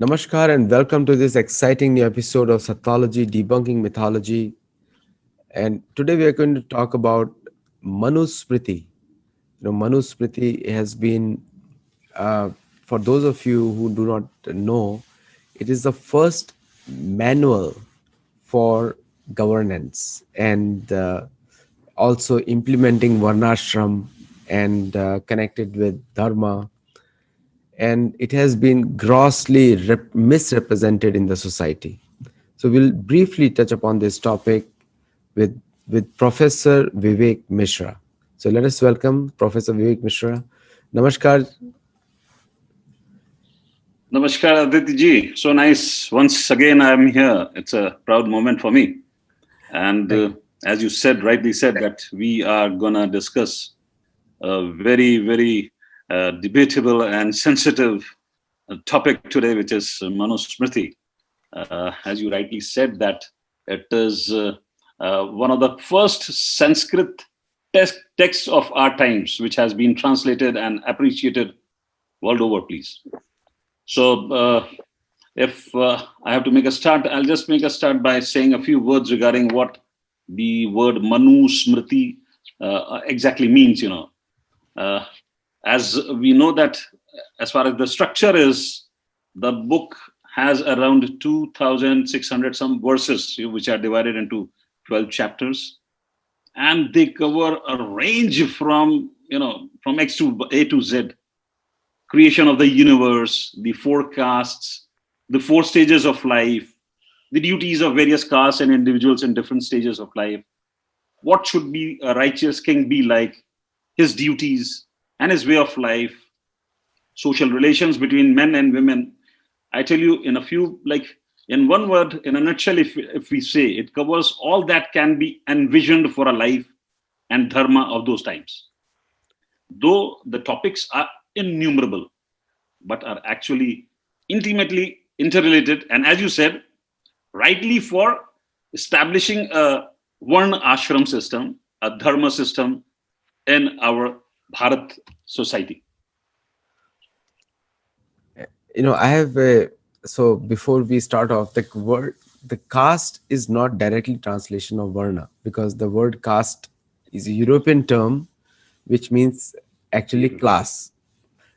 Namaskar and welcome to this exciting new episode of Sattology, Debunking Mythology. And today we are going to talk about Manusmriti. Manusmriti has been, uh, for those of you who do not know, it is the first manual for governance and also implementing varnashram and connected with Dharma, and it has been grossly misrepresented in the society. So we'll briefly touch upon this topic with Professor Vivek Mishra. So let us welcome Professor Vivek Mishra. Namaskar. Namaskar, Aditi ji. So nice. Once again, I'm here. It's a proud moment for me. And Thank as you said, rightly said, that we are going to discuss a very, very debatable and sensitive topic today, which is Manusmriti. As you rightly said, that it is one of the first Sanskrit texts of our times, which has been translated and appreciated world over, please. So, if I have to make a start, I'll just make a start by saying a few words regarding what the word Manusmriti exactly means. As we know that, as far as the structure is, the book has around 2,600 some verses, which are divided into 12 chapters, and they cover a range from X to A to Z: creation of the universe, the four castes, the four stages of life, the duties of various castes and individuals in different stages of life. What should be a righteous king be like? His duties and his way of life, social relations between men and women. I tell you in a few, in one word, in a nutshell, if we say, it covers all that can be envisioned for a life and dharma of those times. Though the topics are innumerable, but are actually intimately interrelated. And as you said, rightly for establishing a varna ashram system, a dharma system in our Bharat society. I have so before we start off, the caste is not directly translation of varna, because the word caste is a European term which means actually class.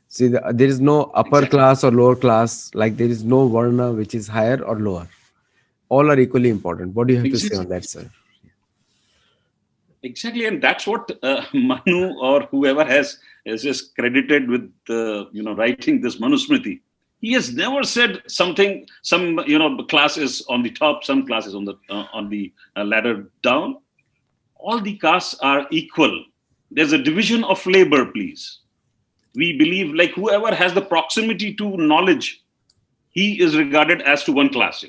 See, there is no upper Exactly. class or lower class, like there is no varna which is higher or lower. All are equally important. What do you have to say on Exactly. that, sir? Exactly, and that's what Manu or whoever is just credited with writing this Manusmriti. He has never said something. Some class is on the top, some class is on the ladder down. All the castes are equal. There's a division of labor, please. We believe like whoever has the proximity to knowledge, he is regarded as to one class.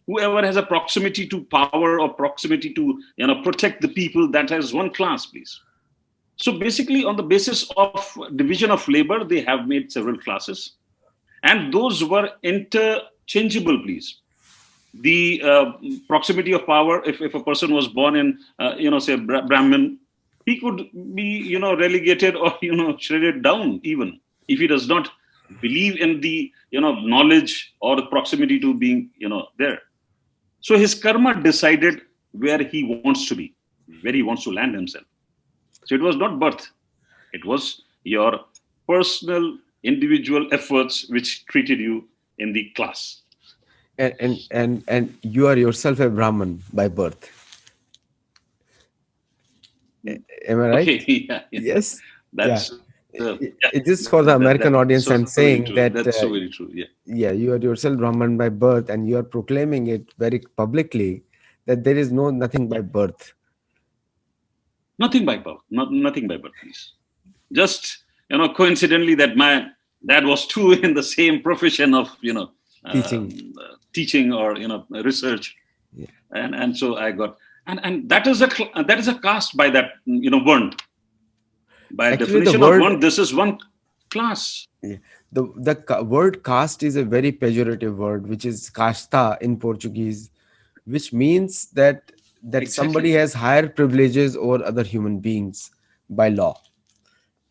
Whoever has a proximity to power or proximity to protect the people, that has one class, please. So basically, on the basis of division of labor, they have made several classes, and those were interchangeable, please. The proximity of power, if a person was born in say Brahmin, he could be relegated or shredded down, even if he does not believe in the knowledge or the proximity to being there. So his karma decided where he wants to be, where he wants to land himself. So it was not birth, it was your personal individual efforts which treated you in the class. And you are yourself a Brahman by birth. Am I Okay, right? yeah, yeah. Yes. Yeah. That's It is for the American that's audience. so I'm very true. saying That's that so very true. Yeah. yeah, you are yourself Brahman by birth, and you are proclaiming it very publicly that there is nothing by birth. Nothing by birth, nothing by birth, please. Just coincidentally that my dad was too in the same profession of Teaching. teaching or research, Yeah. and so I got, and that is a caste by that one, by Actually, the definition of word one. This is one class. yeah, word caste is a very pejorative word, which is casta in Portuguese, which means that somebody Exactly. has higher privileges over other human beings by law.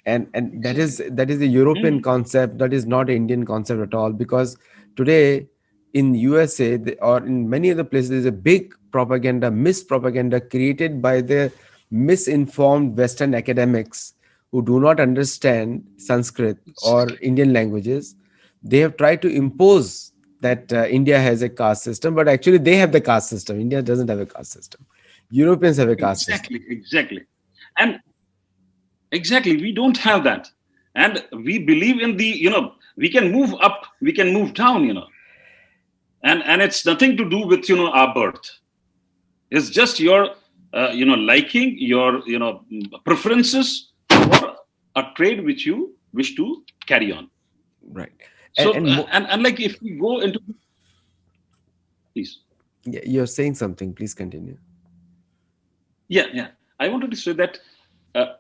and Exactly. that is a European Hmm. concept, that is not an Indian concept at all. Because today in USA or in many other places, there's a big propaganda, mispropaganda created by the misinformed Western academics who do not understand Sanskrit or Exactly. Indian languages. They have tried to impose that India has a caste system, but actually they have the caste system. India doesn't have a caste system. Europeans have a caste system. Exactly. Exactly. And exactly, we don't have that. And we believe in the, we can move up, we can move down, and it's nothing to do with, our birth. It's just your, liking, your, preferences for a trade which you wish to carry on. Right. and, So, and mo- and like if we go into, please. yeah, you're saying something, please continue. Yeah, yeah. I wanted to say that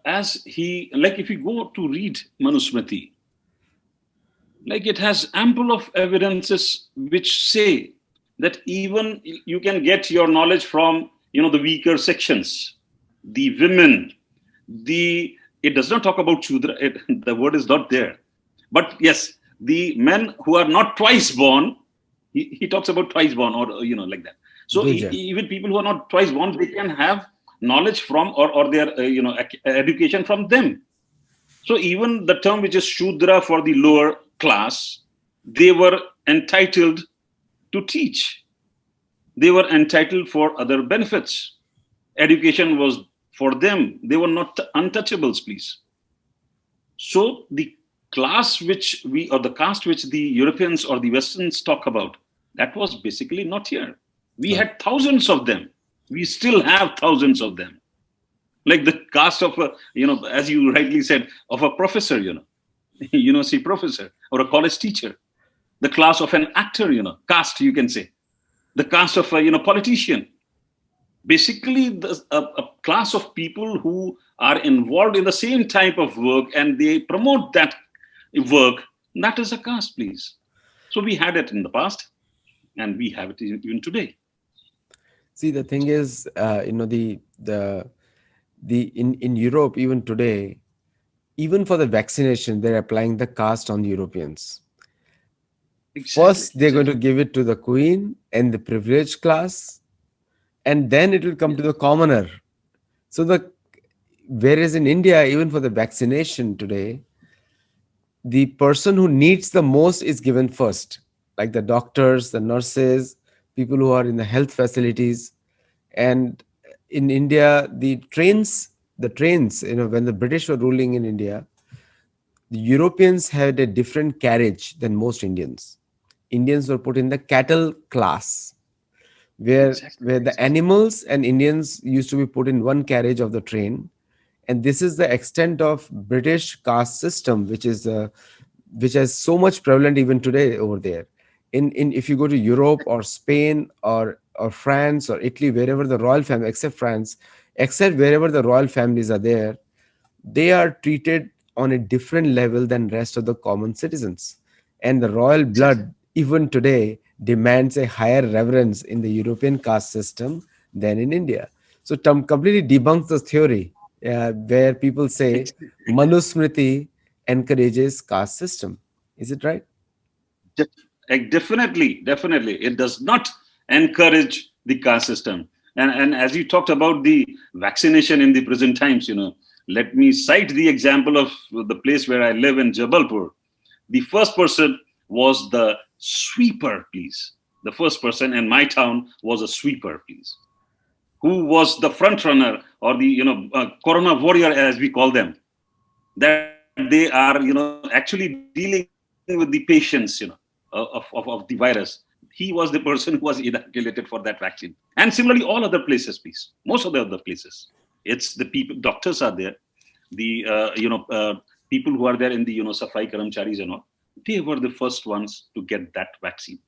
as he, like if you go to read Manusmriti, like it has ample of evidences which say that even you can get your knowledge from, the weaker sections, the women, the, it does not talk about Shudra, the word is not there. But yes, the men who are not twice born, he talks about twice born or, like that. So Duja. even people who are not twice born, they can have knowledge from or their, education from them. So even the term which is Shudra for the lower class, they were entitled to teach. They were entitled for other benefits. Education was for them. They were not untouchables, please. So the class which we, or the caste which the Europeans or the Westerns talk about, that was basically not here. We Uh, had thousands of them. We still have thousands of them. Like the caste of a, as you rightly said, of a professor, university professor or a college teacher, the class of an actor, caste, you can say, the caste of a, politician. Basically, a class of people who are involved in the same type of work and they promote that work, that is a caste, please. So we had it in the past and we have it even today. See, the thing is, the in Europe even today, even for the vaccination, they're applying the caste on the Europeans. Exactly, First, they're going to exactly. give it to the queen and the privileged class, and then it will come to Yes, the commoner. So the whereas in India, even for the vaccination today, the person who needs the most is given first, like the doctors, the nurses, people who are in the health facilities. And in India, the trains, when the British were ruling in India, the Europeans had a different carriage than most Indians. Indians were put in the cattle class, exactly, where the exactly. animals and Indians used to be put in one carriage of the train. And this is the extent of British caste system, which is so much prevalent even today over there. In If you go to Europe or Spain or France or Italy, wherever the royal family, except France, except wherever the royal families are there, they are treated on a different level than rest of the common citizens. And the royal Exactly. blood even today demands a higher reverence in the European caste system than in India. So completely debunks the theory where people say Manusmriti encourages caste system. Is it right? Def- Definitely, definitely. It does not encourage the caste system. And as you talked about the vaccination in the present times, let me cite the example of the place where I live in Jabalpur. The first person was the sweeper, please. The first person in my town was a sweeper, please, who was the front runner or the, corona warrior, as we call them, that they are, actually dealing with the patients, of the virus. He was the person who was inoculated for that vaccine. And similarly, all other places, please, most of the other places, it's the people, doctors are there, the, people who are there in the, Safai Karamcharis and all, they were the first ones to get that vaccine.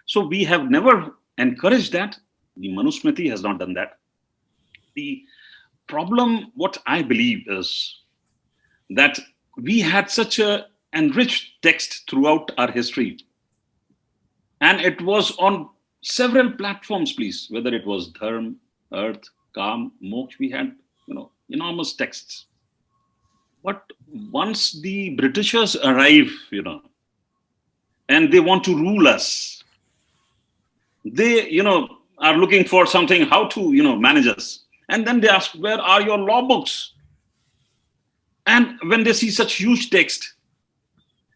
So we have never encouraged that. The Manusmriti has not done that. The problem, what I believe, is that we had such a enriched text throughout our history, and it was on several platforms, please, whether it was Dharma, Earth, Kam, Moksha, we had, enormous texts. But once the Britishers arrive, and they want to rule us, they, are looking for something, how to, manage us. And then they ask, where are your law books? And when they see such huge text,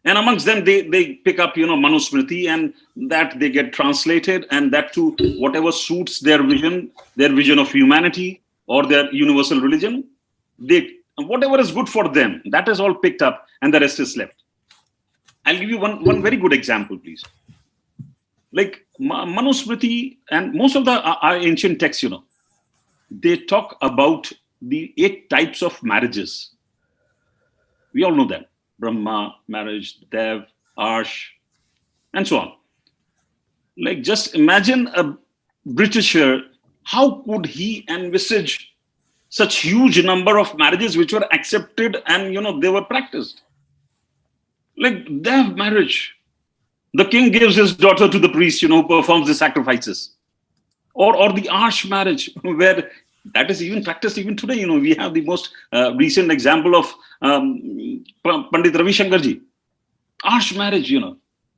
and amongst them, they pick up, Manusmriti, and that they get translated, and that to whatever suits their vision of humanity or their universal religion, whatever is good for them, that is all picked up, and the rest is left. I'll give you one very good example, please. Like Manusmriti and most of the our ancient texts, they talk about the 8 types of marriages. We all know them: Brahma, marriage, Dev, Arsh, and so on. Like, just imagine a Britisher, how could he envisage such huge number of marriages which were accepted and, they were practiced? Like Dev marriage, the king gives his daughter to the priest, who performs the sacrifices. Or the Arsh marriage, where that is even practiced even today. We have the most recent example of Pandit Ravi Shankarji. Arsh marriage,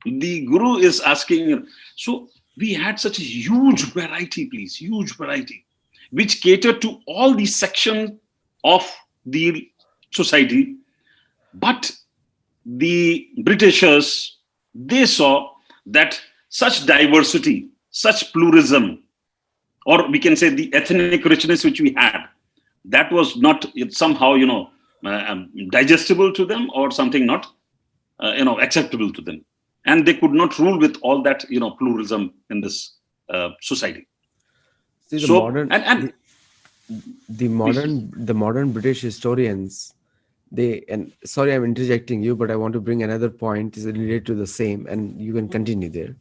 the guru is asking. So we had such a huge variety, please, huge variety, which catered to all the sections of the society. But the Britishers, they saw that such diversity, such pluralism, or we can say the ethnic richness which we had, that was not somehow, digestible to them, or something not, acceptable to them. And they could not rule with all that, pluralism in this society. See, So, the modern British historians, and sorry, I'm interjecting you, but I want to bring another point is related to the same, and you can continue there.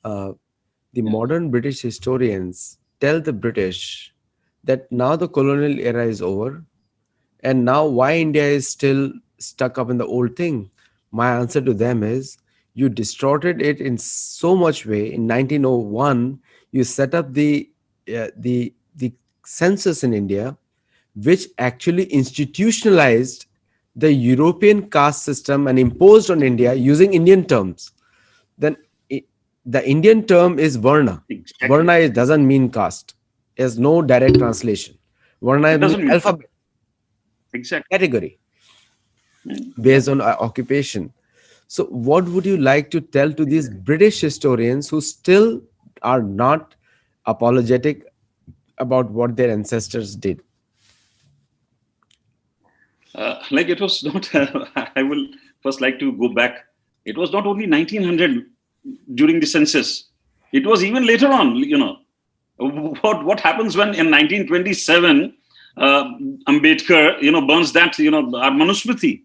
The modern British historians tell the British that now the colonial era is over, and now why India is still stuck up in the old thing. My answer to them is, you distorted it in so much way. In 1901, you set up the census in India, which actually institutionalized the European caste system and imposed on India using Indian terms. Then the Indian term is varna. exactly. Varna doesn't mean caste. It has no direct translation. Varna It means doesn't mean alphabet, exactly. category based on occupation. So, what would you like to tell to these British historians who still are not apologetic about what their ancestors did? Like, it was not, I will first like to go back. It was not only 1900 during the census. It was even later on, what happens when in 1927, Ambedkar, burns that, our Manusmriti.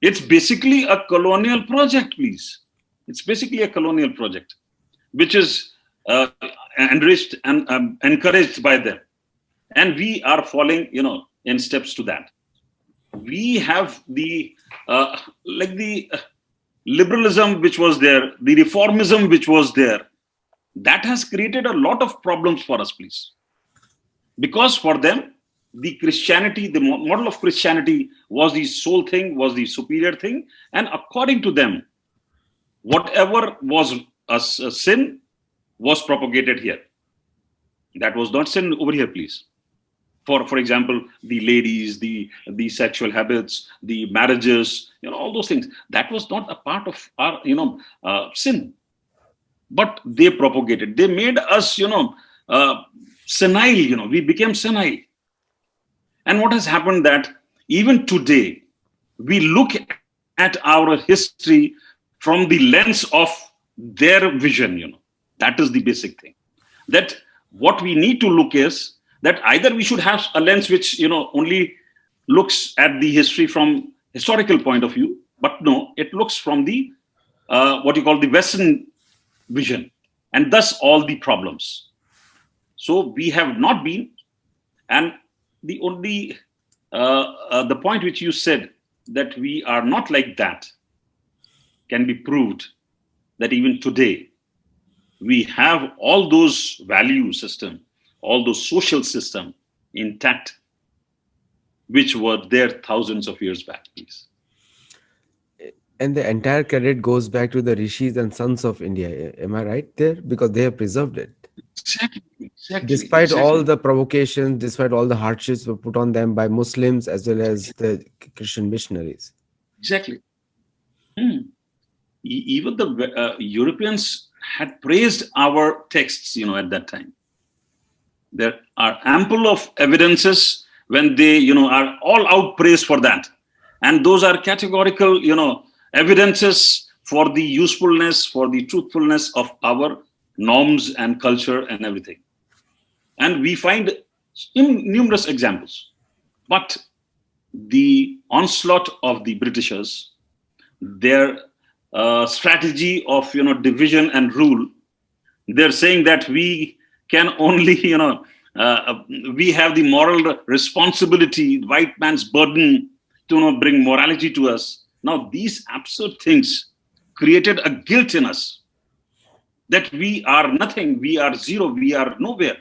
It's basically a colonial project, please. It's basically a colonial project, which is enriched and encouraged by them. And we are falling, in steps to that. We have the liberalism which was there, the reformism which was there, that has created a lot of problems for us, please. Because for them, the Christianity, the model of Christianity was the sole thing, was the superior thing. And according to them, whatever was a sin was propagated here. That was not sin over here, please. For example, the ladies, the sexual habits, the marriages, all those things. That was not a part of our, sin. But they propagated. They made us, senile. We became senile. And what has happened that even today, we look at our history from the lens of their vision. That is the basic thing. That what we need to look is that either we should have a lens which only looks at the history from historical point of view, but no, it looks from the what you call the Western vision, and thus all the problems. So we have not been, and the only the point which you said that we are not like that can be proved that even today we have all those value system, all those social system intact. which were there thousands of years back, please. And the entire credit goes back to the rishis and sons of India. Am I right there? Because they have preserved it. Exactly, exactly, Despite all exactly, the provocations, despite all the hardships were put on them by Muslims as well as the Christian missionaries. exactly. Hmm. Even the Europeans had praised our texts, at that time. There are ample of evidences when they, are all out praise for that. And those are categorical, evidences for the usefulness, for the truthfulness of our norms and culture and everything. And we find numerous examples. But the onslaught of the Britishers, their strategy of division and rule, they're saying that we can only we have the moral responsibility, white man's burden to bring morality to us. Now these absurd things created a guilt in us that we are nothing, we are zero, we are nowhere,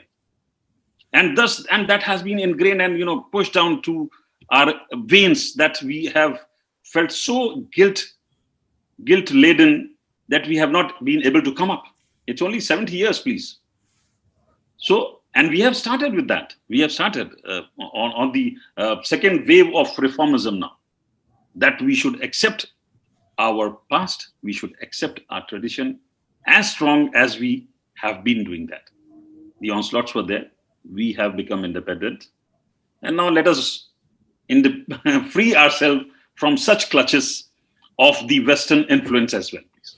and that has been ingrained and pushed down to our veins, that we have felt so guilt laden that we have not been able to come up. It's only 70 years, please. So, and we have started with that. We have started on the second wave of reformism now, that we should accept our past, we should accept our tradition as strong as we have been doing that. The onslaughts were there. We have become independent. And now let us free ourselves from such clutches of the Western influence as well, please.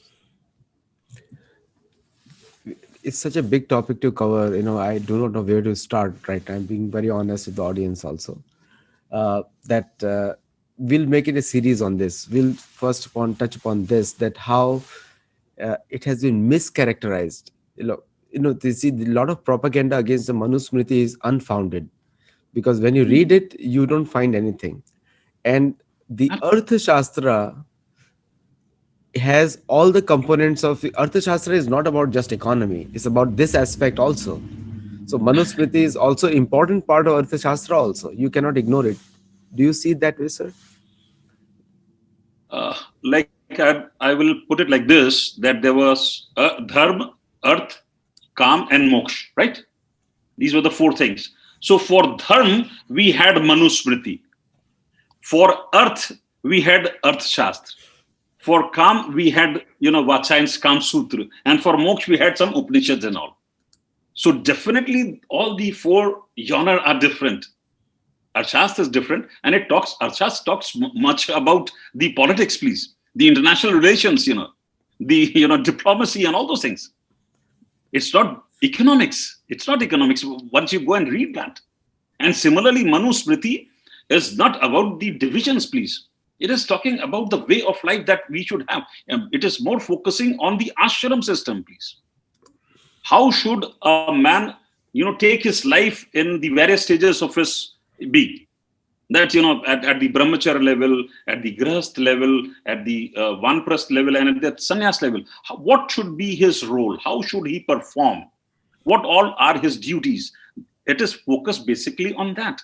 It's such a big topic to cover. I do not know where to start right now. I'm being very honest with the audience also. That we'll make it a series on this. We'll first upon touch upon this, that how it has been mischaracterized. They see a lot of propaganda against the Manusmriti is unfounded, because when you read it, you don't find anything. And the Arthashastra has all the components of the Arthashastra is not about just economy, it's about this aspect also. So Manusmriti is also important part of Arthashastra also. You cannot ignore it. Do you see that way, sir? Like I will put it like this, that there was Dharma, Earth, Kam, and Moksha, right? These were the four things. So for Dharma, we had Manusmriti. For Earth, we had Earth Shastra. For Kam, we had, Vachayana's Kam Sutra. And for Moksha, we had some Upanishads and all. So definitely all the four genres are different. Arthashastra is different, and Arthashastra talks much about the politics, please, the international relations, the diplomacy and all those things. It's not economics. It's not economics once you go and read that. And similarly, Manusmriti is not about the divisions, please. It is talking about the way of life that we should have. It is more focusing on the ashram system, please. How should a man, take his life in the various stages of his being? That, at the brahmacharya level, at the grahast level, at the vanprasth level, and at the sannyas level, what should be his role? How should he perform? What all are his duties? It is focused basically on that.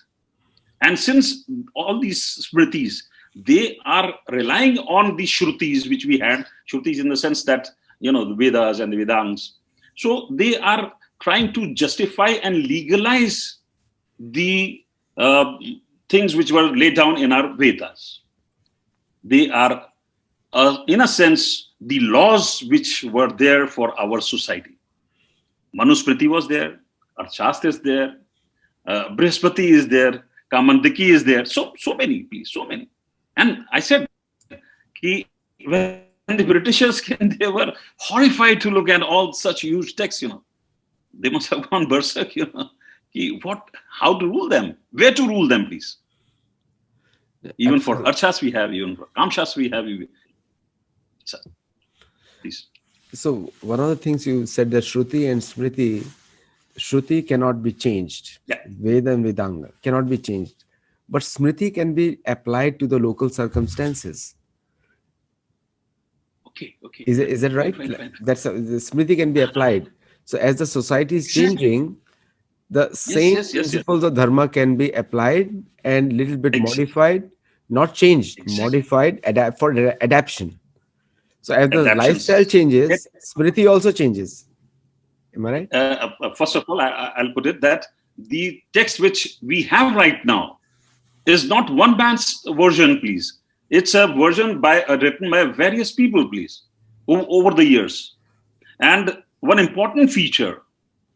And since all these smritis, they are relying on the shrutis, which we had, shrutis in the sense that, the Vedas and the Vedangs. So they are trying to justify and legalize the things which were laid down in our Vedas. They are, in a sense, the laws which were there for our society. Manusmriti was there, Arthashastra is there, Brihaspati is there, Kamandaki is there. So many, please, so many. And I said, when the Britishers came, they were horrified to look at all such huge texts, They must have gone berserk, how to rule them, where to rule them, please. Even for Arthashastra we have, even for Kamshastra we have. Please. So one of the things you said, that Shruti and Smriti, Shruti cannot be changed. Yeah. Veda and Vedanga cannot be changed. But Smriti can be applied to the local circumstances. Okay. Is that right? Fine. The Smriti can be applied. So as the society is changing, The Yes, same yes, yes, yes. principles of dharma can be applied and little bit Ex- modified, not changed, exactly. modified, adapt for adaptation. So as the lifestyle Adaptions. Yet, changes, smriti also changes. Am I right? first of all, I'll put it that the text which we have right now is not one man's version, please. It's a version written by various people, please, over the years. And one important feature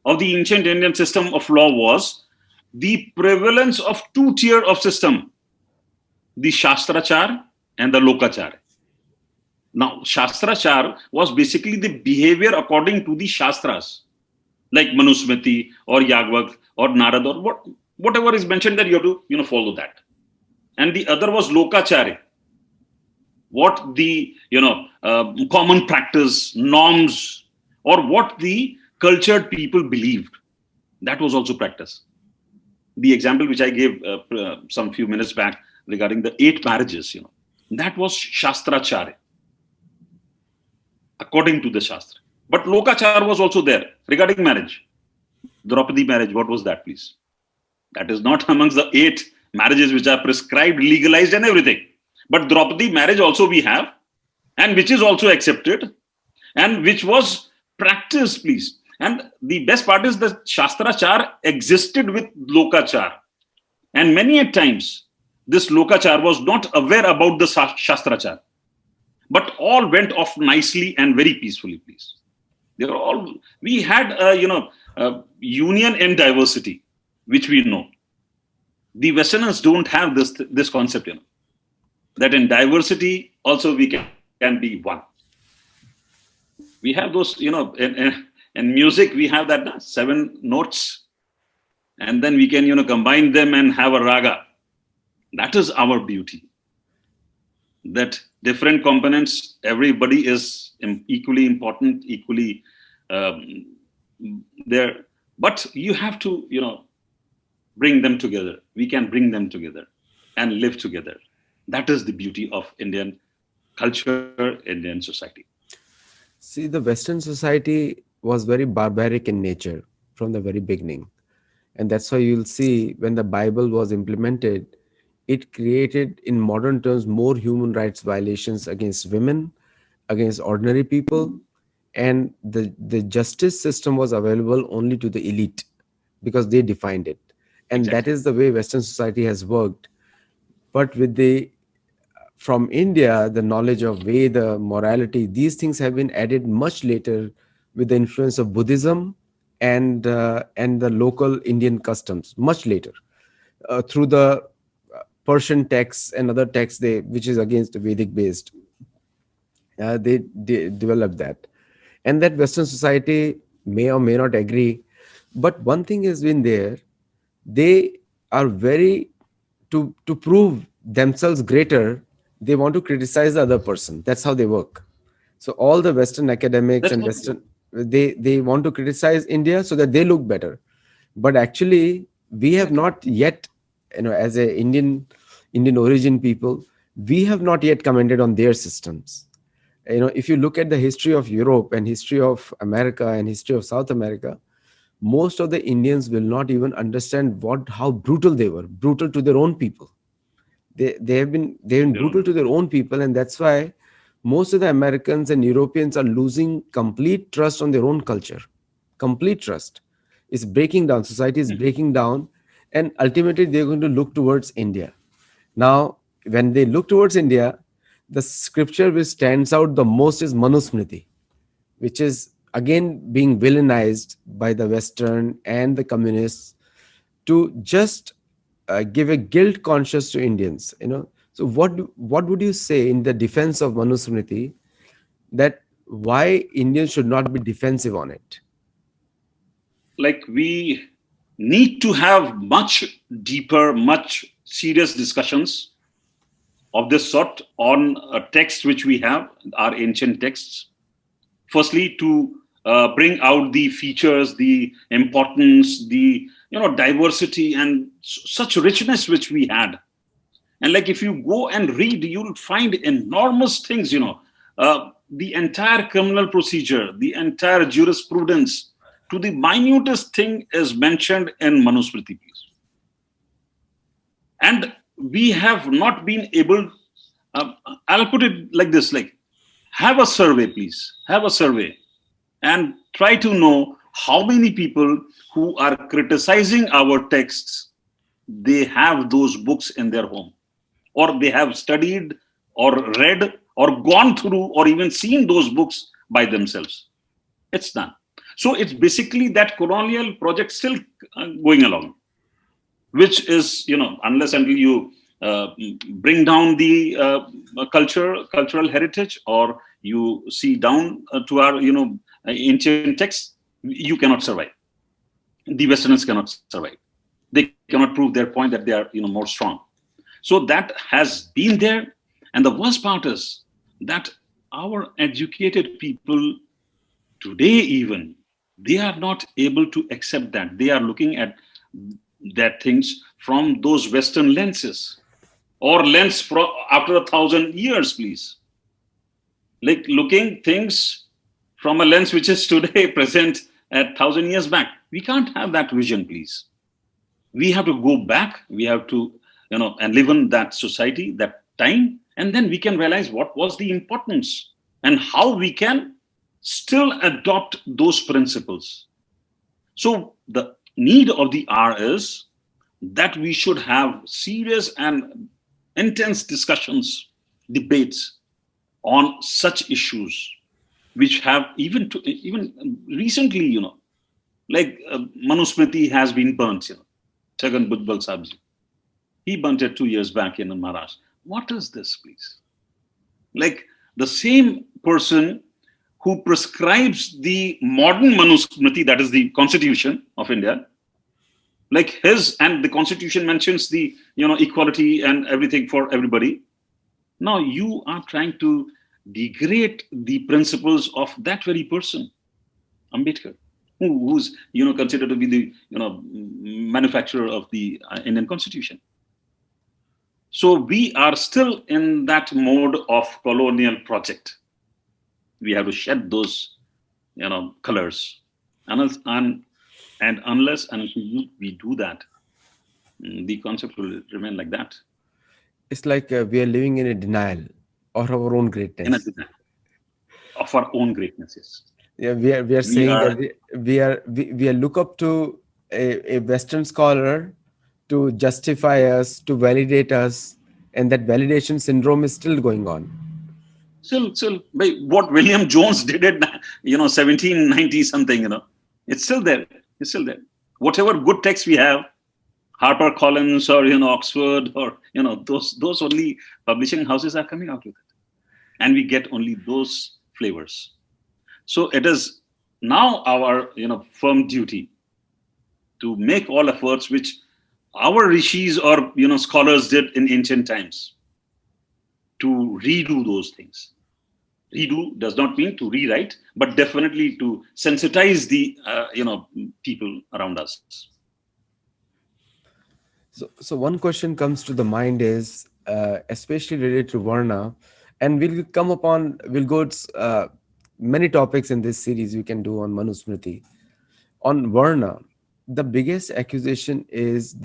of the ancient Indian system of law was the prevalence of two tier of system, the Shastrachar and the Lokachar. Now, Shastrachar was basically the behavior according to the Shastras, like Manusmriti or Yagvak or Narad or whatever is mentioned that you have to follow that. And the other was Lokachari, what the common practice, norms, or what the cultured people believed. That was also practice. The example which I gave some few minutes back regarding the 8 marriages, that was Shastrachari, according to the Shastra. But Lokachar was also there regarding marriage. Draupadi marriage, what was that, please? That is not amongst the 8 marriages which are prescribed, legalized, and everything. But Draupadi marriage also we have, and which is also accepted, and which was practiced, please. And the best part is that Shastrachar existed with Lokachar. And many a times, this Lokachar was not aware about the Shastrachar. But all went off nicely and very peacefully, please. They were all, we had, union and diversity, which we know. The Westerners don't have this concept, that in diversity also we can be one. We have those, in music we have that 7 notes, and then we can combine them and have a raga. That is our beauty. That different components, everybody is equally important, equally there, but you have to bring them together. We can bring them together and live together. That is the beauty of Indian culture, Indian society. See, the Western society was very barbaric in nature from the very beginning. And that's why you'll see when the Bible was implemented, it created, in modern terms, more human rights violations against women, against ordinary people, and the justice system was available only to the elite because they defined it. And that Exactly. is the way Western society has worked. But with the from India, the knowledge of Veda, morality, these things have been added much later with the influence of Buddhism and the local Indian customs, much later through the Persian texts and other texts, which is against Vedic based. They developed that, and that Western society may or may not agree, but one thing has been there: they are very to prove themselves greater, they want to criticize the other person. That's how they work. So all the Western academics That's and what, Western, they want to criticize India so that they look better. But actually we have exactly. not yet, as a Indian origin people, we have not yet commented on their systems. If you look at the history of Europe and history of America and history of South America, most of the Indians will not even understand what how brutal they were, brutal to their own people. They've been They brutal don't. to their own people, and that's why most of the Americans and Europeans are losing complete trust on their own culture. Complete trust is breaking down. Society is breaking down, and ultimately they're going to look towards India. Now, when they look towards India, the scripture which stands out the most is Manusmriti, which is again being villainized by the Western and the communists to just give a guilt conscious to Indians. So what would you say in the defense of Manusmriti, that why Indians should not be defensive on it? Like, we need to have much deeper, much serious discussions of this sort on a text which we have, our ancient texts. Firstly, to bring out the features, the importance, the diversity and such richness which we had. And like, if you go and read, you'll find enormous things. The entire criminal procedure, the entire jurisprudence, to the minutest thing is mentioned in Manusmriti, please. And we have not been able, I'll put it like this, like, have a survey, please. Have a survey and try to know how many people who are criticizing our texts, they have those books in their home, or they have studied or read or gone through or even seen those books by themselves. It's none. So it's basically that colonial project still going along, which is, unless until you bring down the cultural heritage, or you see down to our, ancient texts, you cannot survive. The Westerners cannot survive. They cannot prove their point that they are, more strong. So that has been there. And the worst part is that our educated people today, even, they are not able to accept that. They are looking at that things from those Western lenses, or lens from after 1,000 years, please. Like looking things from a lens which is today present at 1,000 years back. We can't have that vision, please. We have to go back. We have to, and live in that society, that time, and then we can realize what was the importance and how we can still adopt those principles. So the need of the hour is that we should have serious and intense discussions, debates on such issues, which have even recently, like Manusmriti has been burnt. Chagan Budbal Sabji, he burnt it 2 years back in Maharashtra. What is this, please? Like the same person who prescribes the modern Manusmriti, that is the Constitution of India, like his, and the Constitution mentions the, equality and everything for everybody. Now you are trying to degrade the principles of that very person, Ambedkar, who's, considered to be the, manufacturer of the Indian Constitution. So we are still in that mode of colonial project. We have to shed those, colors. And unless and until we do that, the concept will remain like that. It's like we are living in a denial of our own In a greatness. denial of our own greatnesses. Yeah, we are We saying are, that we are look up to a Western scholar to justify us, to validate us, and that validation syndrome is still going on. still, by what William Jones did it, 1790 something, it's still there. It's still there. Whatever good text we have, Harper Collins or, Oxford, or, those only publishing houses are coming out with it. And we get only those flavors. So it is now our, firm duty to make all efforts which our rishis or, scholars did in ancient times, to redo those things. Redo does not mean to rewrite, but definitely to sensitize the, people around us. So one question comes to the mind is, especially related to Varna, and we'll go many topics in this series we can do on Manusmriti. On Varna, the biggest accusation is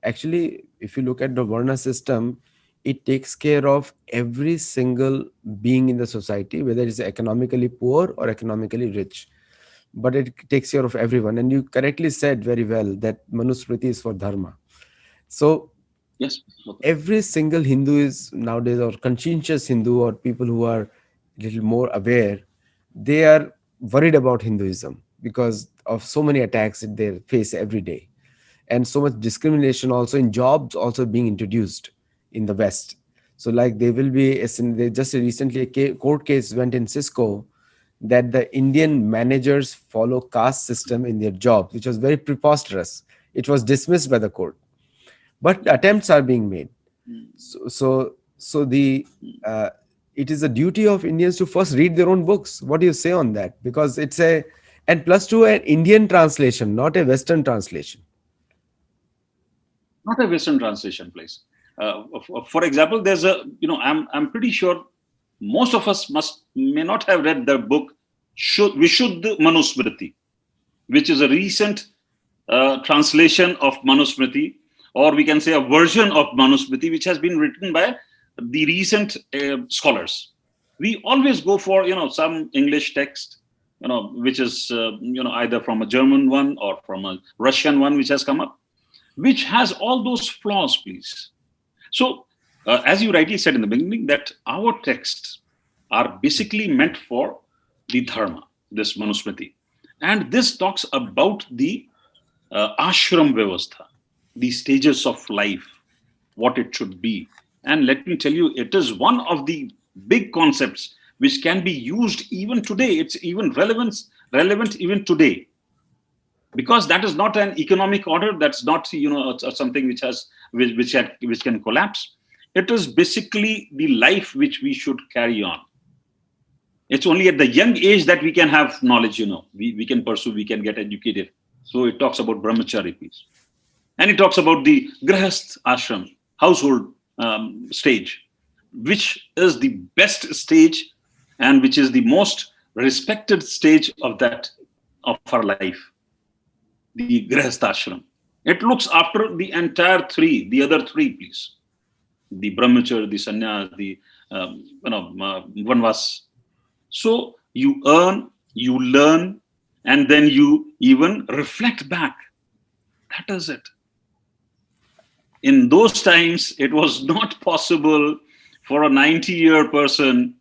actually, if you look at the Varna system, it takes care of every single being in the society, whether it's economically poor or economically rich. But it takes care of everyone. And you correctly said very well that Manusmriti is for Dharma. So Yes. every single Hindu is nowadays, or conscientious Hindu, or people who are a little more aware, they are worried about Hinduism because of so many attacks that they face every day, and so much discrimination also in jobs also being introduced in the West. So like they just recently court case went in Cisco that the Indian managers follow caste system in their job, which was very preposterous. It was dismissed by the court, but attempts are being made. So the it is a duty of Indians to first read their own books. What do you say on that? Because it's and plus two, an Indian translation, not a Western translation. Not a Western translation, please. For example, there's a, I'm pretty sure most of us may not have read the book Vishuddha Manusmriti. which is a recent translation of Manusmriti, or we can say a version of Manusmriti, which has been written by the recent scholars. We always go for some English text, which is either from a German one or from a Russian one, which has come up, which has all those flaws, please. So, as you rightly said in the beginning, that our texts are basically meant for the Dharma, this Manusmriti. And this talks about the ashram vyavastha, the stages of life, what it should be. And let me tell you, it is one of the big concepts which can be used even today. It's even relevant even today, because that is not an economic order. That's not something which can collapse. It is basically the life which we should carry on. It's only at the young age that we can have knowledge. We can pursue, we can get educated. So it talks about brahmachari, please, and it talks about the grahast ashram, household stage, which is the best stage and which is the most respected stage of our life. The grahast ashram. It looks after the other three, please. The brahmacharya, the sannyas, the vanvas. So you earn, you learn, and then you even reflect back. That is it. In those times, it was not possible for a 90-year person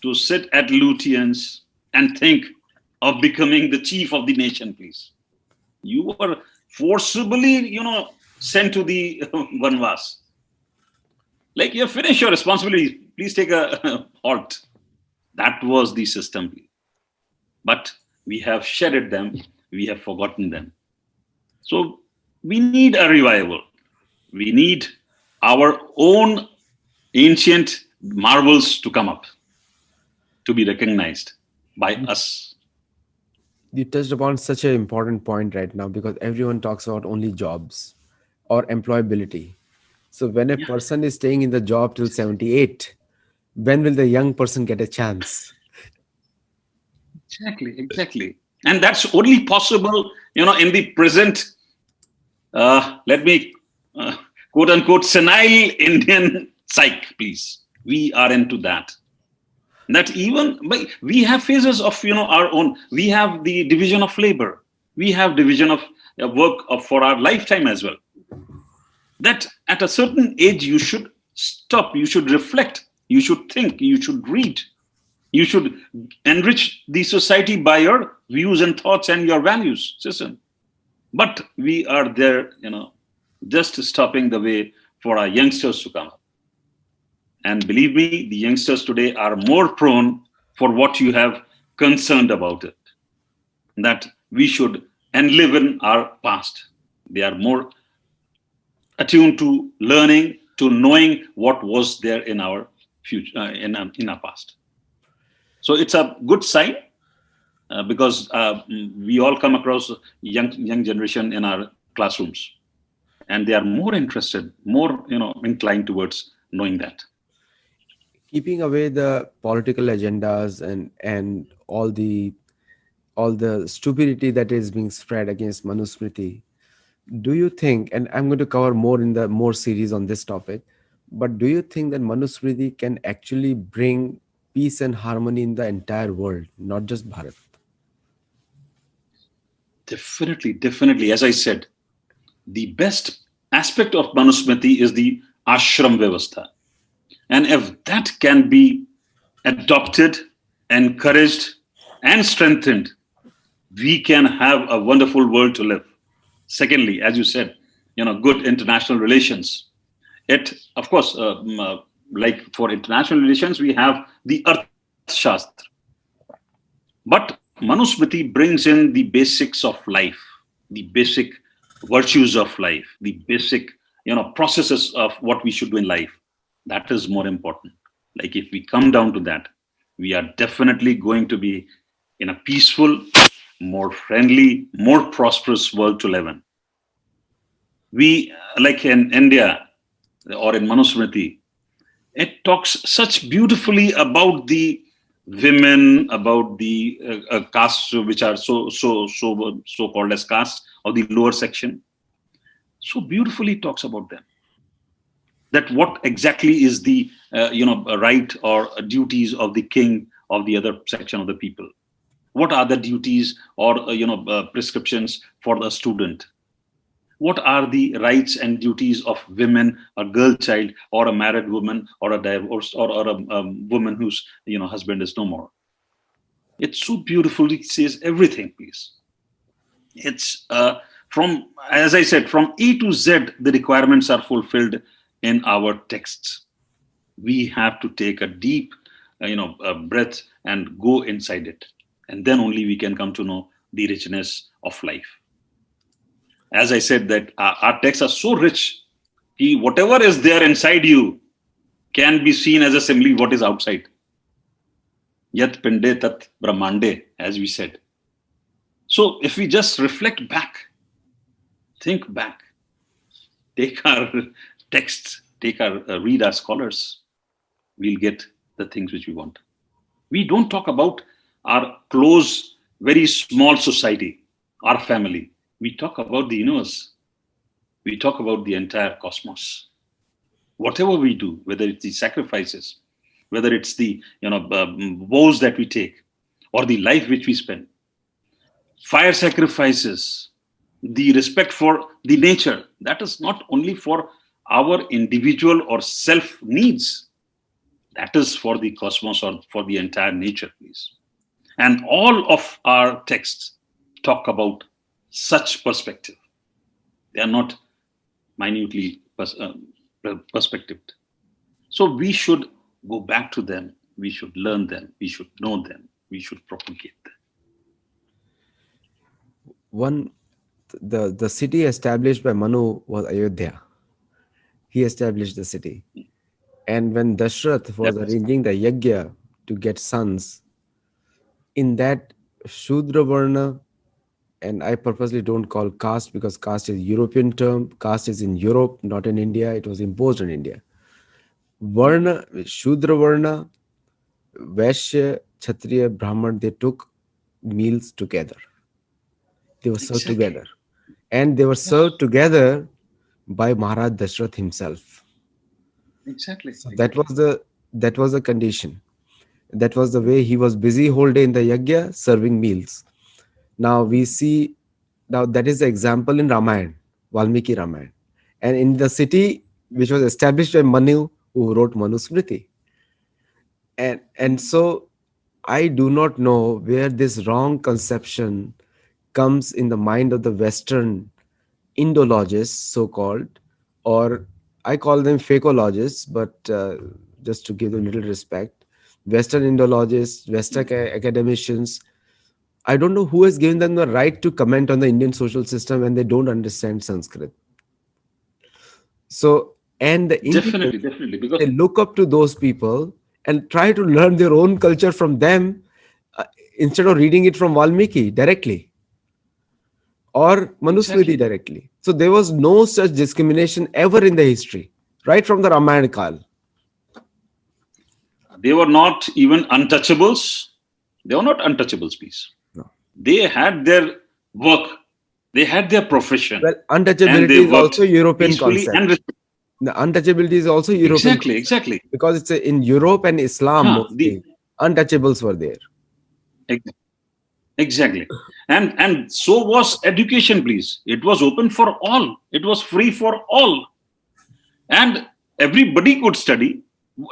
to sit at Lutyens and think of becoming the chief of the nation, please. You were forcibly, sent to the vanvas. Like, you have finished your responsibility, please take a halt. That was the system. But we have shedded them, we have forgotten them. So we need a revival. We need our own ancient marvels to come up, to be recognized by us. You touched upon such an important point right now, because everyone talks about only jobs or employability. So when a Yeah, person is staying in the job till 78, when will the young person get a chance? exactly. And that's only possible, in the present, let me quote unquote, senile Indian psyche, please. We are into that. That even we have phases of our own. We have the division of labor. We have division of work for our lifetime as well. That at a certain age you should stop. You should reflect. You should think. You should read. You should enrich the society by your views and thoughts and your values system. But we are there, just stopping the way for our youngsters to come up. And believe me, the youngsters today are more prone for what you have concerned about it. That we should and live in our past. They are more attuned to learning, to knowing what was there in our future, in our past. So it's a good sign, because we all come across young generation in our classrooms, and they are more interested, more inclined towards knowing that. Keeping away the political agendas and all the stupidity that is being spread against Manusmriti, do you think, and I'm going to cover more in the more series on this topic, but do you think that Manusmriti can actually bring peace and harmony in the entire world, not just Bharat? Definitely. As I said, the best aspect of Manusmriti is the ashram vyavastha. And if that can be adopted, encouraged, and strengthened, we can have a wonderful world to live. Secondly, as you said, good international relations. It, of course, like for international relations, we have the Arthashastra. But Manusmriti brings in the basics of life, the basic virtues of life, the basic, processes of what we should do in life. That is more important. Like if we come down to that, we are definitely going to be in a peaceful, more friendly, more prosperous world to live in. We, like in India or in Manusmriti, it talks such beautifully about the women, about the castes which are so called as castes of the lower section. So beautifully talks about them. That what exactly is the right or duties of the king of the other section of the people. What are the duties or prescriptions for the student? What are the rights and duties of women, a girl child, or a married woman, or a divorced, or a woman whose husband is no more? It so beautifully says everything, please. It's from, as I said, from A to Z, the requirements are fulfilled in our texts. We have to take a deep, breath and go inside it, and then only we can come to know the richness of life. As I said, that our texts are so rich, whatever is there inside you can be seen as a simply what is outside. Yat pinde tat brahmande, as we said. So if we just reflect back, think back, take our texts, take our read our scholars, we'll get the things which we want. We don't talk about our close, very small society, our family. We talk about the universe. We talk about the entire cosmos. Whatever we do, whether it's the sacrifices, whether it's the vows that we take, or the life which we spend, fire sacrifices, the respect for the nature, that is not only for our individual or self needs, that is for the cosmos or for the entire nature, please. And all of our texts talk about such perspective. They are not minutely perspectived. So we should go back to them. We should learn them. We should know them. We should propagate them. One, the city established by Manu was Ayodhya. He established the city. And when Dashrath was That's arranging the yajna to get sons, in that Shudra Varna, and I purposely don't call caste because caste is a European term. Caste is in Europe, not in India. It was imposed in India. Varna, Shudra Varna, Vaishya, Kshatriya, Brahman, they took meals together. They were served exactly. together. And they were Yeah, served together by Maharaj Dashrath himself. exactly. So Exactly. that was the condition. That was the way he was busy whole day in the yajna serving meals. Now we see, now that is the example in Ramayana, Valmiki Ramayana. And in the city which was established by Manu, who wrote Manusmriti. And so I do not know where this wrong conception comes in the mind of the Western Indologists, so called, or I call them fakeologists, but just to give them little respect, Western Indologists, Western academicians, I don't know who has given them the right to comment on the Indian social system when they don't understand Sanskrit. So, and the Indians, Definitely, definitely. Because they look up to those people and try to learn their own culture from them uh, instead of reading it from Valmiki directly or Manusmriti exactly, directly. So there was no such discrimination ever in the history, right from the Ramayana Kal. they were not even untouchables. They were not untouchables, please. No. They had their work, they had their profession, Well, and untouchability they is also worked a European peacefully concept. and The untouchability is also a European exactly, concept exactly. because it's in Europe and Islam Huh, the mostly. Untouchables were there. ex- exactly. And so was education, please. It was open for all. It was free for all. And everybody could study.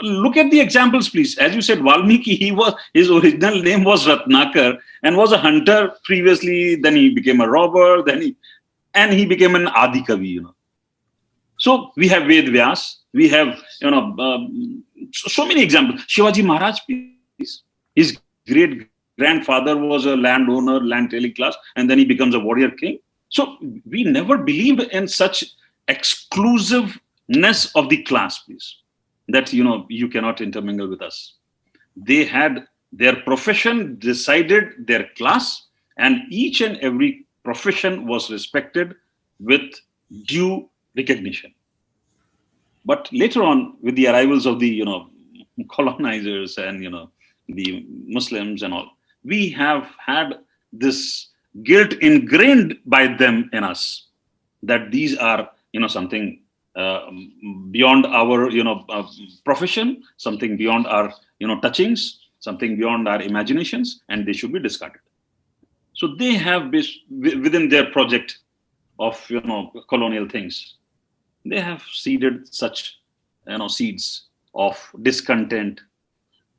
Look at the examples, please. As you said, Valmiki, his original name was Ratnakar and was a hunter previously. Then he became a robber. He became an Adi Kavi. So we have Ved Vyas. We have so many examples. Shivaji Maharaj, please. His great grandfather was a landowner, land tailing class, and then he becomes a warrior king. So we never believed in such exclusiveness of the class, please, that you cannot intermingle with us. They had their profession decided their class, and each and every profession was respected with due recognition. But later on, with the arrivals of the colonizers and the Muslims and all, we have had this guilt ingrained by them in us, that these are, something beyond our, profession, something beyond our, touchings, something beyond our imaginations, and they should be discarded. So they have within their project of, colonial things, they have seeded such, seeds of discontent,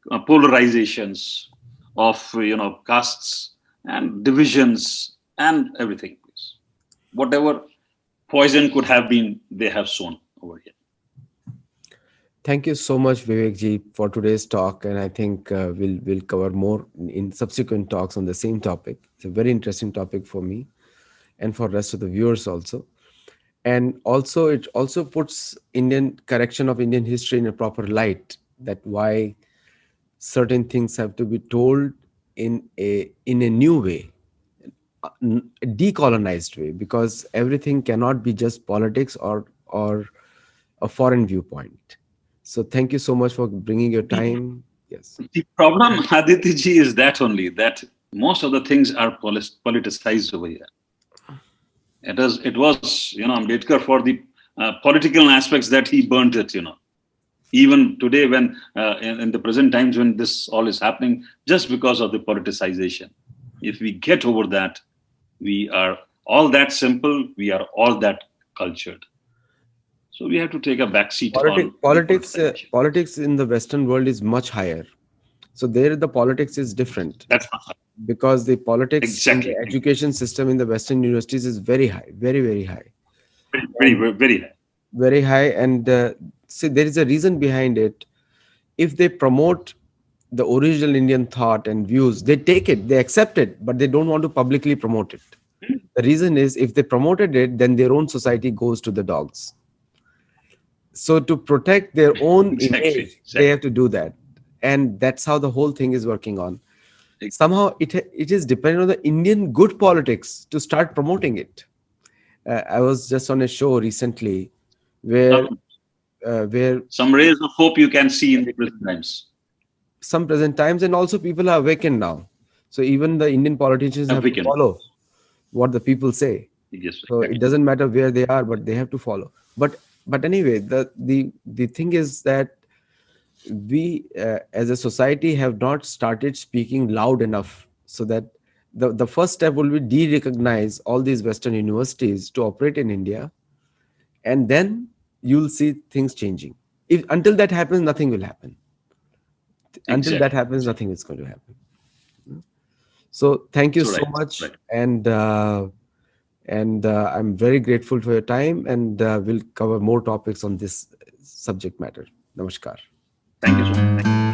polarizations, of, castes and divisions and everything. Whatever poison could have been, they have sown over here. Thank you so much, Vivek ji, for today's talk, and I think we'll cover more in subsequent talks on the same topic. It's a very interesting topic for me and for rest of the viewers also. And also, it also puts Indian correction of Indian history in a proper light. That why certain things have to be told in a new way, a decolonized way, because everything cannot be just politics or a foreign viewpoint. So thank you so much for bringing your time. Yes. The problem, Aditi ji, is that only that most of the things are politicized over here. It was, Ambedkar for the political aspects that he burnt it, Even today, when in the present times when this all is happening, just because of the politicization. If we get over that, we are all that simple, we are all that cultured. So we have to take a back seat on Politics in the Western world is much higher. So there the politics is different, That's because the politics in exactly the education system in the Western universities is very high, very, very high. very high. Very high. And see, there is a reason behind it. If they promote the original Indian thought and views, they take it, they accept it, but they don't want to publicly promote it. The reason is, if they promoted it, then their own society goes to the dogs. So to protect their own image, they have to do that. And that's how the whole thing is working on. Somehow it is dependent on the Indian good politics to start promoting it. I was just on a show recently where Some rays of hope you can see in the present times. some present times, and also people are awakened now. So even the Indian politicians have to Awakened. follow what the people say. Yes, So it doesn't matter where they are, but they have to follow. But anyway, the thing is that we as a society have not started speaking loud enough, so that the first step will be de-recognize all these Western universities to operate in India, and then you'll see things changing. If until that happens, nothing will happen. Until that happens, nothing is going to happen. So thank you so much, and I'm very grateful for your time, and we'll cover more topics on this subject matter. Namaskar. Thank you so much.